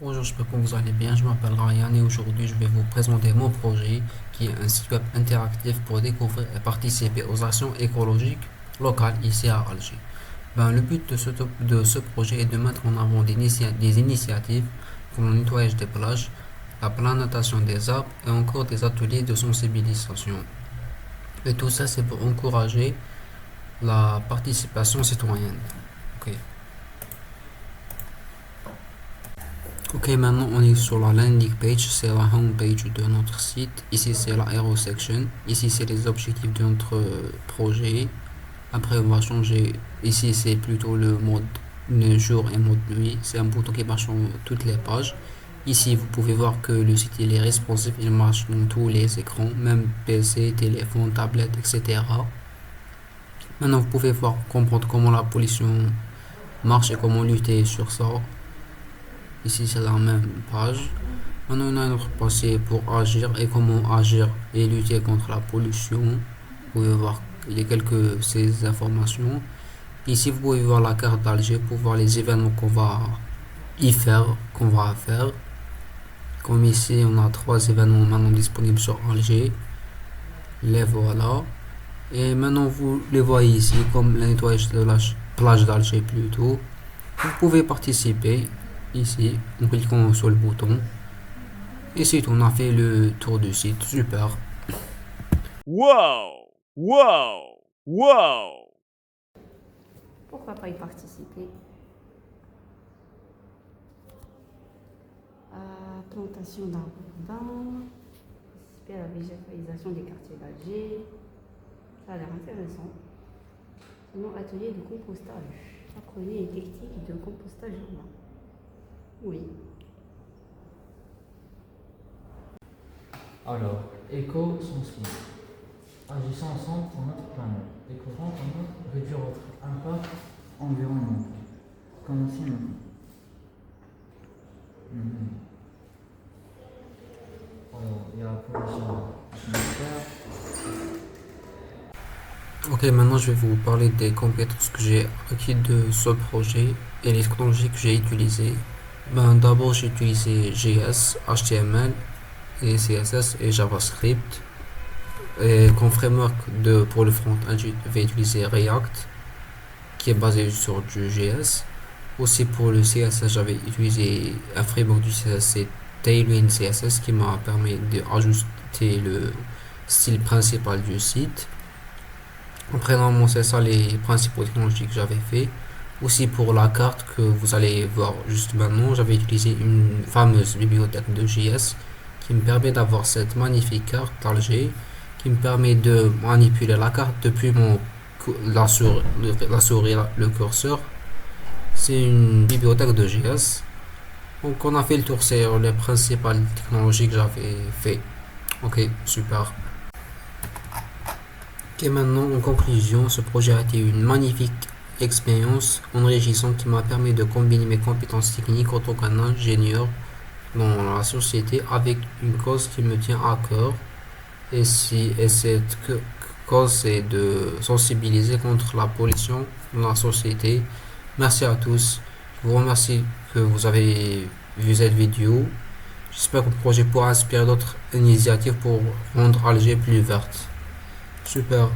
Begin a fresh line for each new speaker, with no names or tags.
Bonjour, j'espère que vous allez bien. Je m'appelle Ryan et aujourd'hui je vais vous présenter mon projet qui est un site web interactif pour découvrir et participer aux actions écologiques locales ici à Alger. Le but de ce projet est de mettre en avant des initiatives comme le nettoyage des plages, la plantation des arbres et encore des ateliers de sensibilisation. Et tout ça, c'est pour encourager la participation citoyenne. Ok. Ok, maintenant on est sur la landing page, c'est la home page de notre site. Ici c'est la hero section. Ici c'est les objectifs de notre projet. Après on va changer. Ici c'est plutôt le mode jour et mode nuit. C'est un bouton qui marche sur toutes les pages. Ici vous pouvez voir que le site il est responsive, il marche dans tous les écrans, même PC, téléphone, tablette, etc. Maintenant vous pouvez voir comprendre comment la pollution marche et comment lutter sur ça. Ici, c'est la même page. Maintenant, on a notre passé pour agir et comment agir et lutter contre la pollution. Vous pouvez voir ces informations. Ici, vous pouvez voir la carte d'Alger pour voir les événements qu'on va faire. Comme ici, on a 3 événements maintenant disponibles sur Alger. Les voilà. Et maintenant, vous les voyez ici, comme le nettoyage de la plage d'Alger plutôt. Vous pouvez participer ici en cliquant sur le bouton. Et c'est tout, on a fait le tour du site. Super.
Wow! Wow! Wow!
Pourquoi pas y participer? Plantation d'arbres urbains, participer à la végétalisation des quartiers d'Alger. Ça a l'air intéressant. Sinon, atelier de compostage. Apprenez les techniques de compostage urbain. Oui.
Alors, éco sensible. Agissons ensemble pour notre planète. Découvrons comment réduire votre impact environnemental. Commencez maintenant. Alors, il y a la pollution atmosphère.
Ok, maintenant je vais vous parler des compétences que j'ai acquises de ce projet et les technologies que j'ai utilisées. D'abord j'ai utilisé JS, HTML et CSS et JavaScript. Et comme framework pour le front, je vais utiliser React qui est basé sur du JS. Aussi pour le CSS, j'avais utilisé un framework du CSS, c'est Tailwind CSS qui m'a permis d'ajuster le style principal du site. Après, normalement, c'est ça les principaux technologies que j'avais fait. Aussi pour la carte que vous allez voir juste maintenant, j'avais utilisé une fameuse bibliothèque de JS qui me permet d'avoir cette magnifique carte d'Alger, qui me permet de manipuler la carte depuis la souris, le curseur. C'est une bibliothèque de JS. Donc on a fait le tour sur les principales technologies que j'avais fait. Ok, super. Et maintenant, en conclusion, ce projet a été une magnifique expérience enrichissante qui m'a permis de combiner mes compétences techniques en tant qu'un ingénieur dans la société avec une cause qui me tient à cœur. Et cette cause, c'est de sensibiliser contre la pollution dans la société. Merci à tous. Je vous remercie que vous avez vu cette vidéo. J'espère que le projet pourra inspirer d'autres initiatives pour rendre Alger plus verte. Super.